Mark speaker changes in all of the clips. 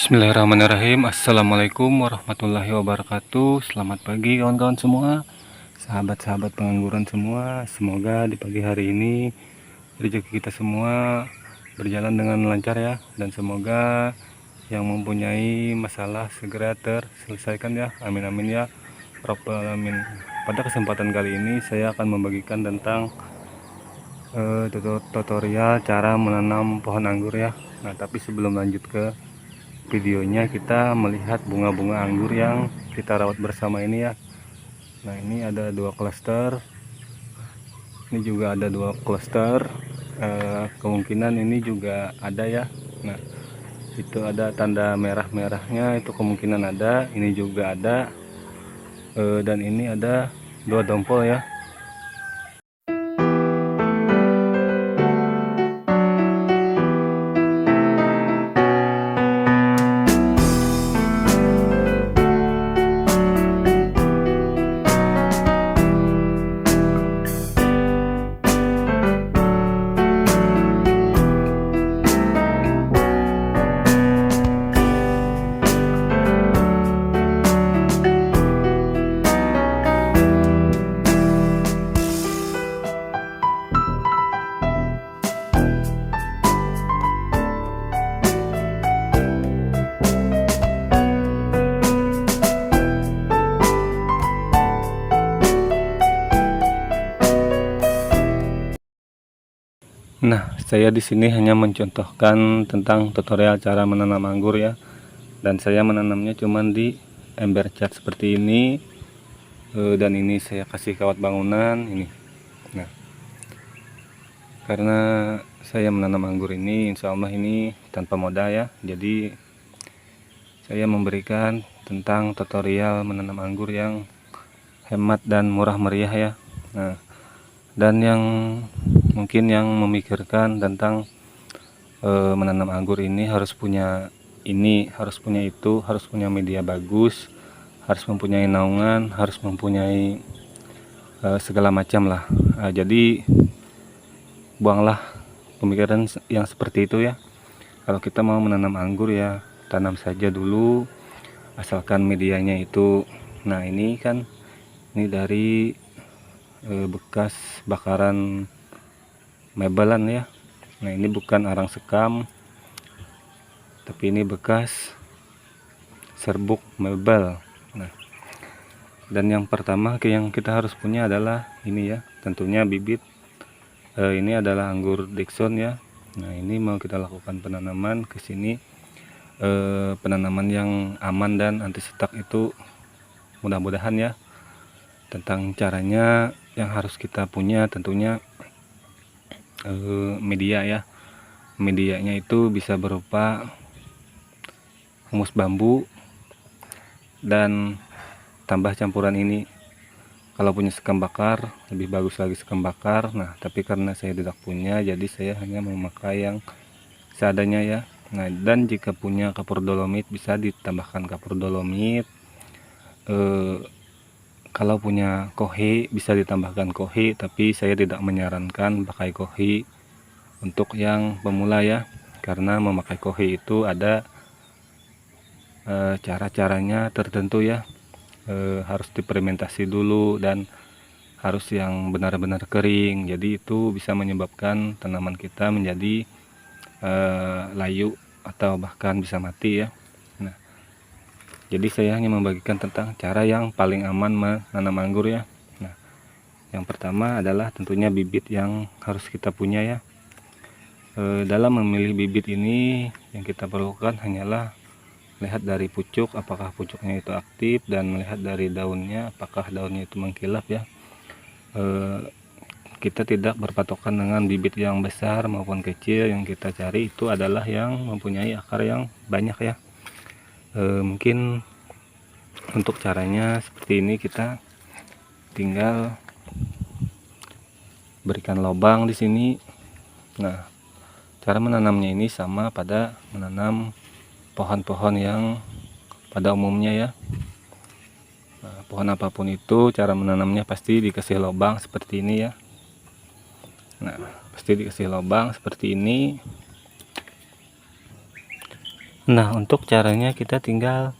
Speaker 1: Bismillahirrahmanirrahim. Assalamualaikum warahmatullahi wabarakatuh. Selamat pagi kawan-kawan semua, sahabat-sahabat pengangguran semua. Semoga di pagi hari ini rezeki kita semua berjalan dengan lancar ya, dan semoga yang mempunyai masalah segera terselesaikan ya. Amin amin ya Rabbal alamin. Pada kesempatan kali ini saya akan membagikan tentang tutorial cara menanam pohon anggur ya. Nah, tapi sebelum lanjut ke videonya, kita melihat bunga-bunga anggur yang kita rawat bersama ini ya. Nah, ini ada 2 klaster, ini juga ada 2 klaster, kemungkinan ini juga ada ya. Nah, itu ada tanda merah-merahnya, itu kemungkinan ada, ini juga ada, dan ini ada 2 dompol ya. Nah, saya di sini hanya mencontohkan tentang tutorial cara menanam anggur ya. Dan saya menanamnya cuman di ember cat seperti ini. Dan ini saya kasih kawat bangunan ini. Nah, karena saya menanam anggur ini, insya Allah ini tanpa modal ya. Jadi saya memberikan tentang tutorial menanam anggur yang hemat dan murah meriah ya. Nah, dan yang mungkin yang memikirkan tentang menanam anggur ini harus punya ini, harus punya itu, harus punya media bagus, harus mempunyai naungan, harus mempunyai segala macam lah. Jadi buanglah pemikiran yang seperti itu ya. Kalau kita mau menanam anggur ya tanam saja dulu, asalkan medianya itu. Nah, ini kan ini dari bekas bakaran mebelan ya. Nah, ini bukan arang sekam, tapi ini bekas serbuk mebel. Nah, dan yang pertama yang kita harus punya adalah ini ya, tentunya bibit. Ini adalah anggur Dickson ya. Nah, ini mau kita lakukan penanaman ke sini, penanaman yang aman dan anti setak itu mudah-mudahan ya. Tentang caranya yang harus kita punya tentunya media ya. Medianya itu bisa berupa humus bambu dan tambah campuran ini. Kalau punya sekam bakar lebih bagus lagi sekam bakar. Nah, tapi karena saya tidak punya, jadi saya hanya memakai yang seadanya ya. Nah, dan jika punya kapur dolomit bisa ditambahkan kapur dolomit. Kalau punya kohi bisa ditambahkan kohi, tapi saya tidak menyarankan pakai kohi untuk yang pemula ya, karena memakai kohi itu ada cara-caranya tertentu ya. Harus difermentasi dulu dan harus yang benar-benar kering, jadi itu bisa menyebabkan tanaman kita menjadi layu atau bahkan bisa mati ya. Nah, jadi saya hanya membagikan tentang cara yang paling aman menanam anggur ya. Nah, yang pertama adalah tentunya bibit yang harus kita punya ya. Dalam memilih bibit ini yang kita perlukan hanyalah lihat dari pucuk, apakah pucuknya itu aktif, dan melihat dari daunnya, apakah daunnya itu mengkilap ya. Kita tidak berpatokan dengan bibit yang besar maupun kecil. Yang kita cari itu adalah yang mempunyai akar yang banyak ya. Mungkin untuk caranya seperti ini, kita tinggal berikan lubang di sini. Nah, cara menanamnya ini sama pada menanam pohon-pohon yang pada umumnya ya. Nah, pohon apapun itu cara menanamnya pasti dikasih lubang seperti ini ya. Nah, pasti dikasih lubang seperti ini. Nah, untuk caranya kita tinggal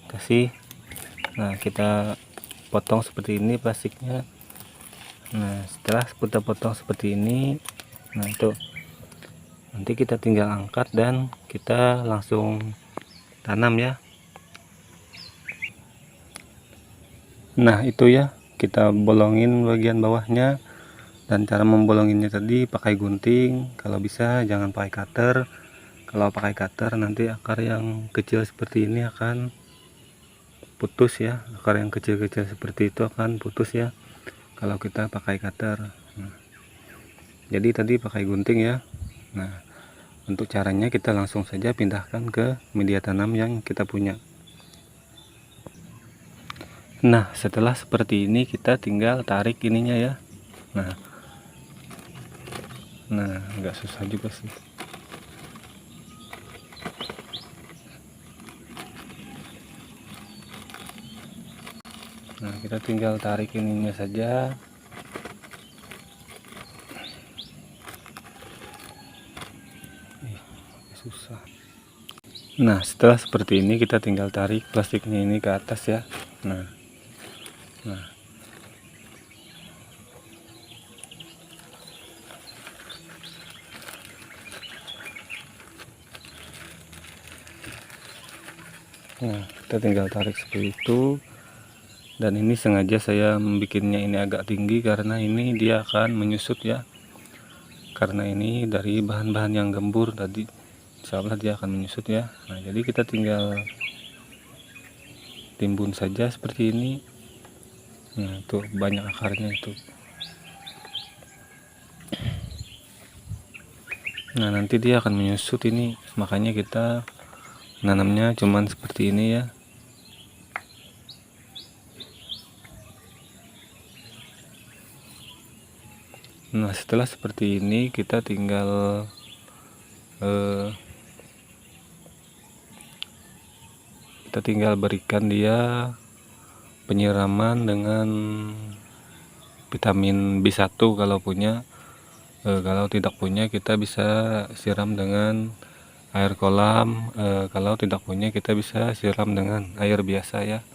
Speaker 1: kasih, nah kita potong seperti ini plastiknya. Nah, setelah kita potong seperti ini, nah itu nanti kita tinggal angkat dan kita langsung tanam ya. Nah, itu ya, kita bolongin bagian bawahnya, dan cara membolonginnya tadi pakai gunting, kalau bisa jangan pakai cutter. Kalau pakai cutter nanti akar yang kecil seperti ini akan putus ya, akar yang kecil-kecil seperti itu akan putus ya kalau kita pakai cutter. Nah, jadi tadi pakai gunting ya. Nah, untuk caranya kita langsung saja pindahkan ke media tanam yang kita punya. Nah, setelah seperti ini kita tinggal tarik ininya ya. Nah nggak susah juga sih. Nah, kita tinggal tarik ininya saja. Susah. Nah, setelah seperti ini kita tinggal tarik plastiknya ini ke atas ya. Nah, nah, kita tinggal tarik seperti itu. Dan ini sengaja saya membuatnya ini agak tinggi karena ini dia akan menyusut ya. Karena ini dari bahan-bahan yang gembur tadi, insya Allah dia akan menyusut ya. Nah, jadi kita tinggal timbun saja seperti ini. Nah, tuh banyak akarnya itu. Nah, nanti dia akan menyusut ini, makanya kita nanamnya cuman seperti ini ya. Nah, setelah seperti ini kita tinggal berikan dia penyiraman dengan vitamin B1 kalau punya. Kalau tidak punya kita bisa siram dengan air kolam. Kalau tidak punya kita bisa siram dengan air biasa ya.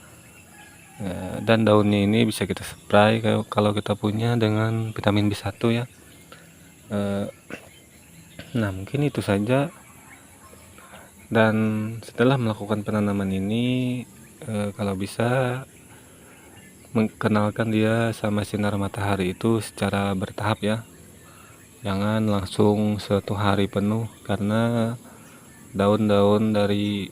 Speaker 1: Dan daunnya ini bisa kita spray kalau kita punya dengan vitamin B1 ya. Nah, mungkin itu saja. Dan setelah melakukan penanaman ini, kalau bisa mengenalkan dia sama sinar matahari itu secara bertahap ya. Jangan langsung satu hari penuh, karena daun-daun dari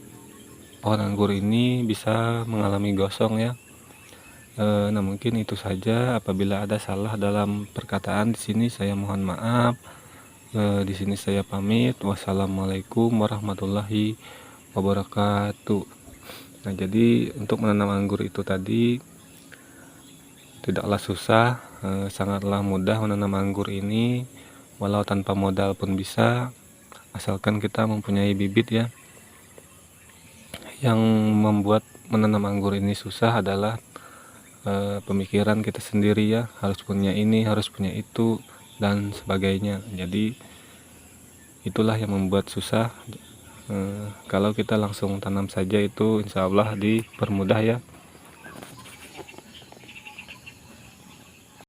Speaker 1: pohon anggur ini bisa mengalami gosong ya. Nah, mungkin itu saja. Apabila ada salah dalam perkataan di sini, saya mohon maaf. Di sini saya pamit. Wassalamualaikum warahmatullahi wabarakatuh. Nah, jadi untuk menanam anggur itu tadi tidaklah susah, sangatlah mudah menanam anggur ini. Walau tanpa modal pun bisa, asalkan kita mempunyai bibit ya. Yang membuat menanam anggur ini susah adalah pemikiran kita sendiri ya, harus punya ini, harus punya itu, dan sebagainya. Jadi itulah yang membuat susah. Kalau kita langsung tanam saja itu insya Allah dipermudah ya.